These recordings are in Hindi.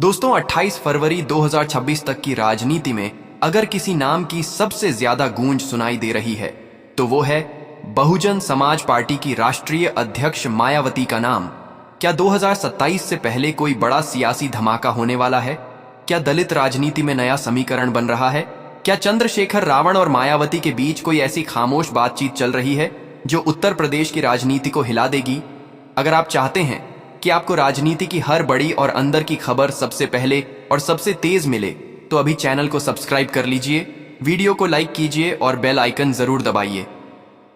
दोस्तों 28 फरवरी 2026 तक की राजनीति में अगर किसी नाम की सबसे ज्यादा गूंज सुनाई दे रही है तो वो है बहुजन समाज पार्टी की राष्ट्रीय अध्यक्ष मायावती का नाम। क्या 2027 से पहले कोई बड़ा सियासी धमाका होने वाला है? क्या दलित राजनीति में नया समीकरण बन रहा है? क्या चंद्रशेखर रावण और मायावती के बीच कोई ऐसी खामोश बातचीत चल रही है जो उत्तर प्रदेश की राजनीति को हिला देगी? अगर आप चाहते हैं कि आपको राजनीति की हर बड़ी और अंदर की खबर सबसे पहले और सबसे तेज मिले तो अभी चैनल को सब्सक्राइब कर लीजिए, वीडियो को लाइक कीजिए और बेल आइकन जरूर दबाइए,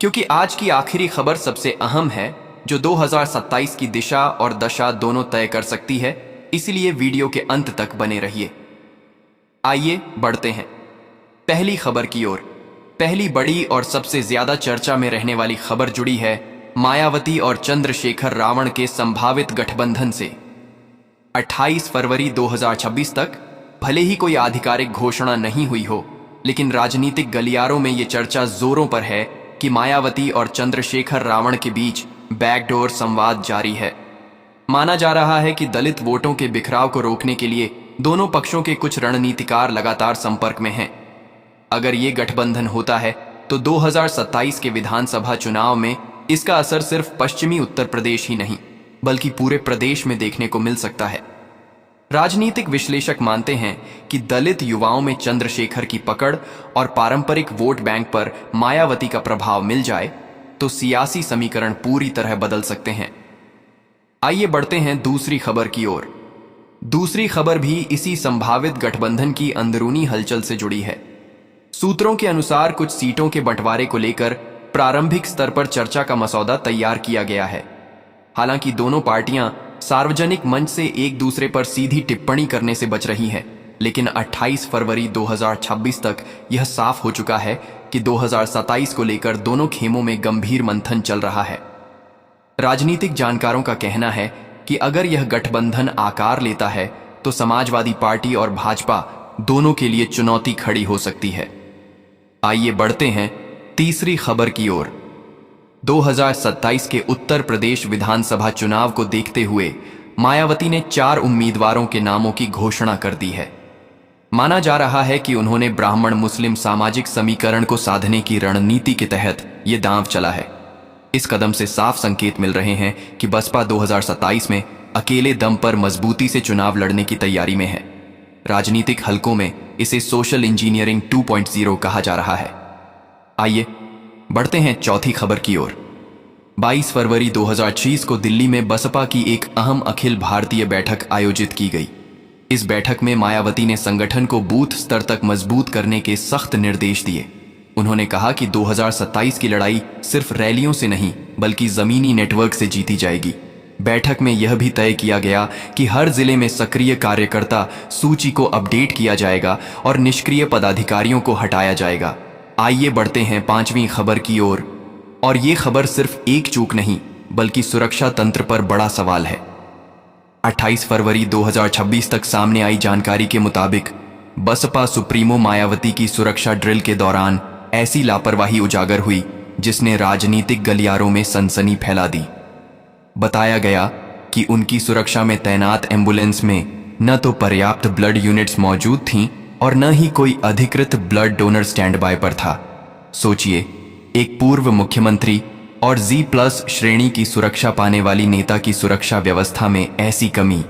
क्योंकि आज की आखिरी खबर सबसे अहम है जो 2027 की दिशा और दशा दोनों तय कर सकती है। इसलिए वीडियो के अंत तक बने रहिए। आइए बढ़ते हैं पहली खबर की ओर। पहली बड़ी और सबसे ज्यादा चर्चा में रहने वाली खबर जुड़ी है मायावती और चंद्रशेखर रावण के संभावित गठबंधन से। 28 फरवरी 2026 तक भले ही कोई आधिकारिक घोषणा नहीं हुई हो, लेकिन राजनीतिक गलियारों में ये चर्चा जोरों पर है कि मायावती और चंद्रशेखर रावण के बीच बैकडोर संवाद जारी है। माना जा रहा है कि दलित वोटों के बिखराव को रोकने के लिए दोनों पक्षों के कुछ रणनीतिकार लगातार संपर्क में हैं। अगर ये गठबंधन होता है तो 2027 के विधानसभा चुनाव में इसका असर सिर्फ पश्चिमी उत्तर प्रदेश ही नहीं बल्कि पूरे प्रदेश में देखने को मिल सकता है। राजनीतिक विश्लेषक मानते हैं कि दलित युवाओं में चंद्रशेखर की पकड़ और पारंपरिक वोट बैंक पर मायावती का प्रभाव मिल जाए तो सियासी समीकरण पूरी तरह बदल सकते हैं। आइए बढ़ते हैं दूसरी खबर की ओर। दूसरी खबर भी इसी संभावित गठबंधन की अंदरूनी हलचल से जुड़ी है। सूत्रों के अनुसार कुछ सीटों के बंटवारे को लेकर प्रारंभिक स्तर पर चर्चा का मसौदा तैयार किया गया है। हालांकि दोनों पार्टियां सार्वजनिक मंच से एक दूसरे पर सीधी टिप्पणी करने से बच रही हैं, लेकिन 28 फरवरी 2026 तक यह साफ हो चुका है कि 2027 को लेकर दोनों खेमों में गंभीर मंथन चल रहा है। राजनीतिक जानकारों का कहना है कि अगर यह गठबंधन आकार लेता है तो समाजवादी पार्टी और भाजपा दोनों के लिए चुनौती खड़ी हो सकती है। आइए बढ़ते हैं तीसरी खबर की ओर। 2027 के उत्तर प्रदेश विधानसभा चुनाव को देखते हुए मायावती ने 4 उम्मीदवारों के नामों की घोषणा कर दी है। माना जा रहा है कि उन्होंने ब्राह्मण मुस्लिम सामाजिक समीकरण को साधने की रणनीति के तहत यह दांव चला है। इस कदम से साफ संकेत मिल रहे हैं कि बसपा 2027 में अकेले दम पर मजबूती से चुनाव लड़ने की तैयारी में है। राजनीतिक हलकों में इसे सोशल इंजीनियरिंग 2.0 कहा जा रहा है। आइए बढ़ते हैं चौथी खबर की ओर। 22 फरवरी 2026 को दिल्ली में बसपा की एक अहम अखिल भारतीय बैठक आयोजित की गई। इस बैठक में मायावती ने संगठन को बूथ स्तर तक मजबूत करने के सख्त निर्देश दिए। उन्होंने कहा कि 2027 की लड़ाई सिर्फ रैलियों से नहीं बल्कि जमीनी नेटवर्क से जीती जाएगी। बैठक में यह भी तय किया गया कि हर जिले में सक्रिय कार्यकर्ता सूची को अपडेट किया जाएगा और निष्क्रिय पदाधिकारियों को हटाया जाएगा। आइए बढ़ते हैं पांचवी खबर की ओर, और ये खबर सिर्फ एक चूक नहीं बल्कि सुरक्षा तंत्र पर बड़ा सवाल है। 28 फरवरी 2026 तक सामने आई जानकारी के मुताबिक बसपा सुप्रीमो मायावती की सुरक्षा ड्रिल के दौरान ऐसी लापरवाही उजागर हुई जिसने राजनीतिक गलियारों में सनसनी फैला दी। बताया गया कि उनकी सुरक्षा में तैनात एम्बुलेंस में न तो पर्याप्त ब्लड यूनिट्स मौजूद थीं और न ही कोई अधिकृत ब्लड डोनर स्टैंड बाय पर था। सोचिए, एक पूर्व मुख्यमंत्री और Z+ श्रेणी की सुरक्षा पाने वाली नेता की सुरक्षा व्यवस्था में ऐसी कमी।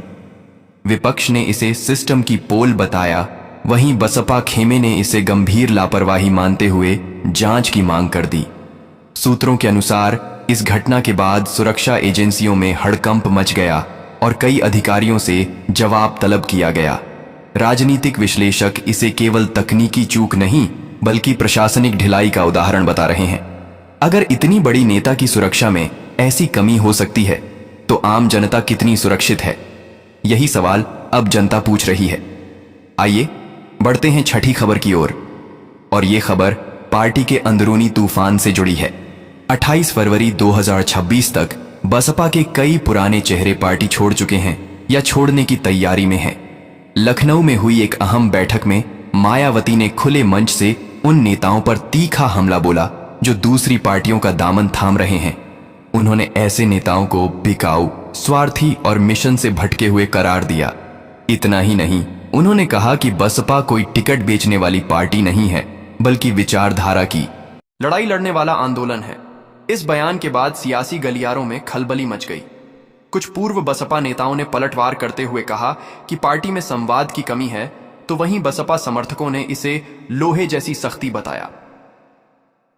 विपक्ष ने इसे सिस्टम की पोल बताया, वहीं बसपा खेमे ने इसे गंभीर लापरवाही मानते हुए जांच की मांग कर दी। सूत्रों के अनुसार इस घटना के बाद सुरक्षा एजेंसियों में हड़कंप मच गया और कई अधिकारियों से जवाब तलब किया गया। राजनीतिक विश्लेषक इसे केवल तकनीकी चूक नहीं बल्कि प्रशासनिक ढिलाई का उदाहरण बता रहे हैं। अगर इतनी बड़ी नेता की सुरक्षा में ऐसी कमी हो सकती है तो आम जनता कितनी सुरक्षित है? यही सवाल अब जनता पूछ रही है। आइए बढ़ते हैं छठी खबर की ओर, और ये खबर पार्टी के अंदरूनी तूफान से जुड़ी है। 28 फरवरी 2026 तक बसपा के कई पुराने चेहरे पार्टी छोड़ चुके हैं या छोड़ने की तैयारी में हैं। लखनऊ में हुई एक अहम बैठक में मायावती ने खुले मंच से उन नेताओं पर तीखा हमला बोला जो दूसरी पार्टियों का दामन थाम रहे हैं। उन्होंने ऐसे नेताओं को बिकाऊ, स्वार्थी और मिशन से भटके हुए करार दिया। इतना ही नहीं, उन्होंने कहा कि बसपा कोई टिकट बेचने वाली पार्टी नहीं है, बल्कि विचारधारा की लड़ाई लड़ने वाला आंदोलन है। इस बयान के बाद सियासी गलियारों में खलबली मच गई। कुछ पूर्व बसपा नेताओं ने पलटवार करते हुए कहा कि पार्टी में संवाद की कमी है, तो वहीं बसपा समर्थकों ने इसे लोहे जैसी सख्ती बताया।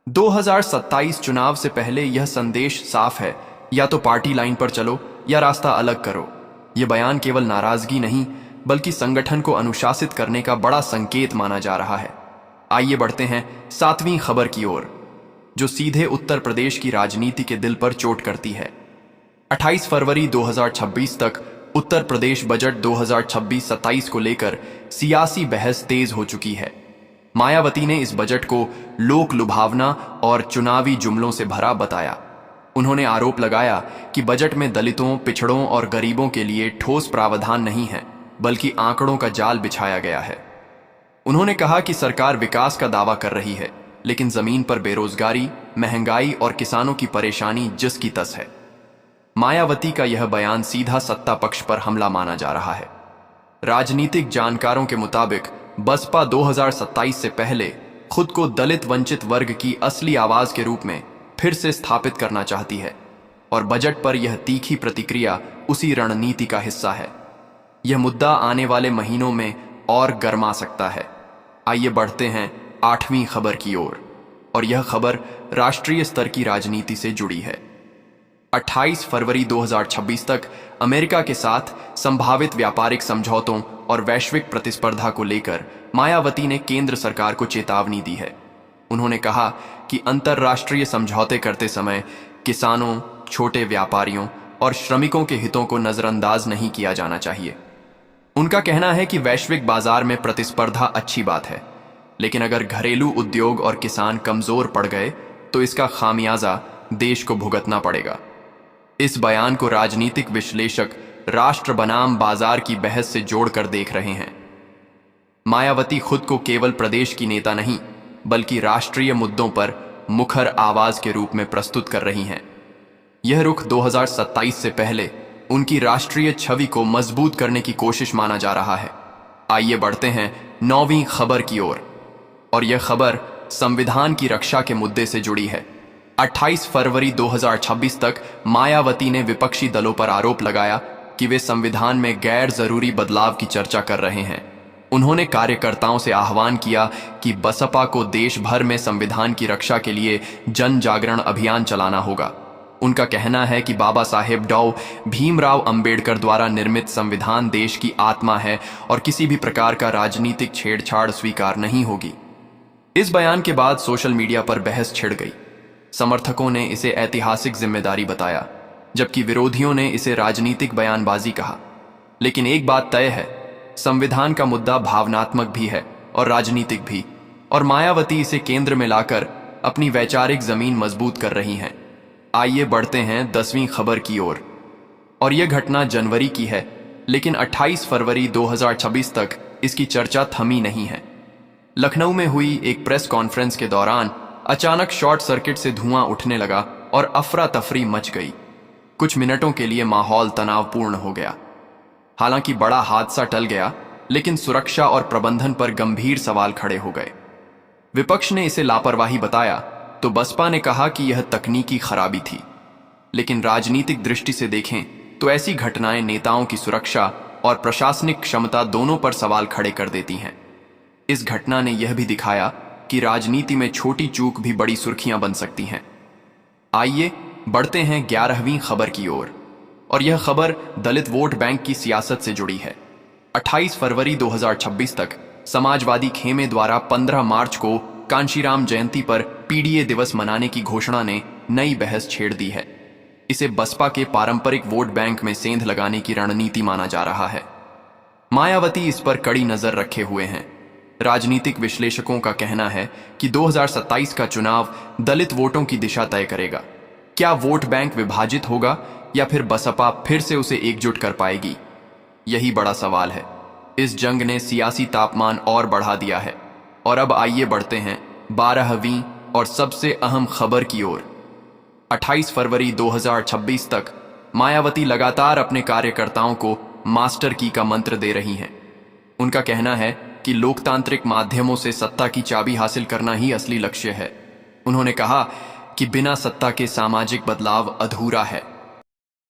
2027 चुनाव से पहले यह संदेश साफ है, या तो पार्टी लाइन पर चलो या रास्ता अलग करो। यह बयान केवल नाराजगी नहीं, बल्कि संगठन को अनुशासित करने का बड़ा संकेत माना जा रहा है। आइए बढ़ते हैं 7वीं खबर की ओर, जो सीधे उत्तर प्रदेश की राजनीति के दिल पर चोट करती है। 28 फरवरी 2026 तक उत्तर प्रदेश बजट 2026-27 को लेकर सियासी बहस तेज हो चुकी है। मायावती ने इस बजट को लोक लुभावना और चुनावी जुमलों से भरा बताया। उन्होंने आरोप लगाया कि बजट में दलितों, पिछड़ों और गरीबों के लिए ठोस प्रावधान नहीं है, बल्कि आंकड़ों का जाल बिछाया गया है। उन्होंने कहा कि सरकार विकास का दावा कर रही है, लेकिन जमीन पर बेरोजगारी, महंगाई और किसानों की परेशानी जिस की तस है। मायावती का यह बयान सीधा सत्ता पक्ष पर हमला माना जा रहा है। राजनीतिक जानकारों के मुताबिक बसपा 2027 से पहले खुद को दलित वंचित वर्ग की असली आवाज के रूप में फिर से स्थापित करना चाहती है, और बजट पर यह तीखी प्रतिक्रिया उसी रणनीति का हिस्सा है। यह मुद्दा आने वाले महीनों में और गर्मा सकता है। आइए बढ़ते हैं 8वीं खबर की ओर, और यह खबर राष्ट्रीय स्तर की राजनीति से जुड़ी है। 28 फरवरी 2026 तक अमेरिका के साथ संभावित व्यापारिक समझौतों और वैश्विक प्रतिस्पर्धा को लेकर मायावती ने केंद्र सरकार को चेतावनी दी है। उन्होंने कहा कि अंतर्राष्ट्रीय समझौते करते समय किसानों, छोटे व्यापारियों और श्रमिकों के हितों को नजरअंदाज नहीं किया जाना चाहिए। उनका कहना है कि वैश्विक बाजार में प्रतिस्पर्धा अच्छी बात है, लेकिन अगर घरेलू उद्योग और किसान कमजोर पड़ गए तो इसका खामियाजा देश को भुगतना पड़ेगा। इस बयान को राजनीतिक विश्लेषक राष्ट्र बनाम बाजार की बहस से जोड़कर देख रहे हैं। मायावती खुद को केवल प्रदेश की नेता नहीं, बल्कि राष्ट्रीय मुद्दों पर मुखर आवाज के रूप में प्रस्तुत कर रही हैं। यह रुख 2027 से पहले उनकी राष्ट्रीय छवि को मजबूत करने की कोशिश माना जा रहा है। आइए बढ़ते हैं 9वीं खबर की ओर, और यह खबर संविधान की रक्षा के मुद्दे से जुड़ी है। 28 फरवरी 2026 तक मायावती ने विपक्षी दलों पर आरोप लगाया कि वे संविधान में गैर जरूरी बदलाव की चर्चा कर रहे हैं। उन्होंने कार्यकर्ताओं से आह्वान किया कि बसपा को देश भर में संविधान की रक्षा के लिए जन जागरण अभियान चलाना होगा। उनका कहना है कि बाबा साहेब डॉ. भीमराव अंबेडकर द्वारा निर्मित संविधान देश की आत्मा है और किसी भी प्रकार का राजनीतिक छेड़छाड़ स्वीकार नहीं होगी। इस बयान के बाद सोशल मीडिया पर बहस छिड़ गई। समर्थकों ने इसे ऐतिहासिक जिम्मेदारी बताया, जबकि विरोधियों ने इसे राजनीतिक बयानबाजी कहा। लेकिन एक बात तय है, संविधान का मुद्दा भावनात्मक भी है और राजनीतिक भी, और मायावती इसे केंद्र में लाकर अपनी वैचारिक जमीन मजबूत कर रही हैं। आइए बढ़ते हैं 10वीं खबर की ओर, और यह घटना जनवरी की है, लेकिन 28 फरवरी 2026 तक इसकी चर्चा थमी नहीं है। लखनऊ में हुई एक प्रेस कॉन्फ्रेंस के दौरान अचानक शॉर्ट सर्किट से धुआं उठने लगा और अफरा तफरी मच गई। कुछ मिनटों के लिए माहौल तनावपूर्ण हो गया। हालांकि बड़ा हादसा टल गया, लेकिन सुरक्षा और प्रबंधन पर गंभीर सवाल खड़े हो गए। विपक्ष ने इसे लापरवाही बताया, तो बसपा ने कहा कि यह तकनीकी खराबी थी। लेकिन राजनीतिक दृष्टि से देखें तो ऐसी घटनाएं नेताओं की सुरक्षा और प्रशासनिक क्षमता दोनों पर सवाल खड़े कर देती हैं। इस घटना ने यह भी दिखाया कि राजनीति में छोटी चूक भी बड़ी सुर्खियां बन सकती हैं। आइए बढ़ते हैं 11वीं खबर की ओर, और यह खबर दलित वोट बैंक की सियासत से जुड़ी है। 28 फरवरी 2026 तक समाजवादी खेमे द्वारा 15 मार्च को कांशीराम जयंती पर पीडीए दिवस मनाने की घोषणा ने नई बहस छेड़ दी है। इसे बसपा के पारंपरिक वोट बैंक में सेंध लगाने की रणनीति माना जा रहा है। मायावती इस पर कड़ी नजर रखे हुए हैं। राजनीतिक विश्लेषकों का कहना है कि 2027 का चुनाव दलित वोटों की दिशा तय करेगा। क्या वोट बैंक विभाजित होगा या फिर बसपा फिर से उसे एकजुट कर पाएगी? यही बड़ा सवाल है। इस जंग ने सियासी तापमान और बढ़ा दिया है। और अब आइए बढ़ते हैं 12वीं और सबसे अहम खबर की ओर। 28 फरवरी 2026 तक मायावती लगातार अपने कार्यकर्ताओं को मास्टर की का मंत्र दे रही हैं। उनका कहना है कि लोकतांत्रिक माध्यमों से सत्ता की चाबी हासिल करना ही असली लक्ष्य है। उन्होंने कहा कि बिना सत्ता के सामाजिक बदलाव अधूरा है।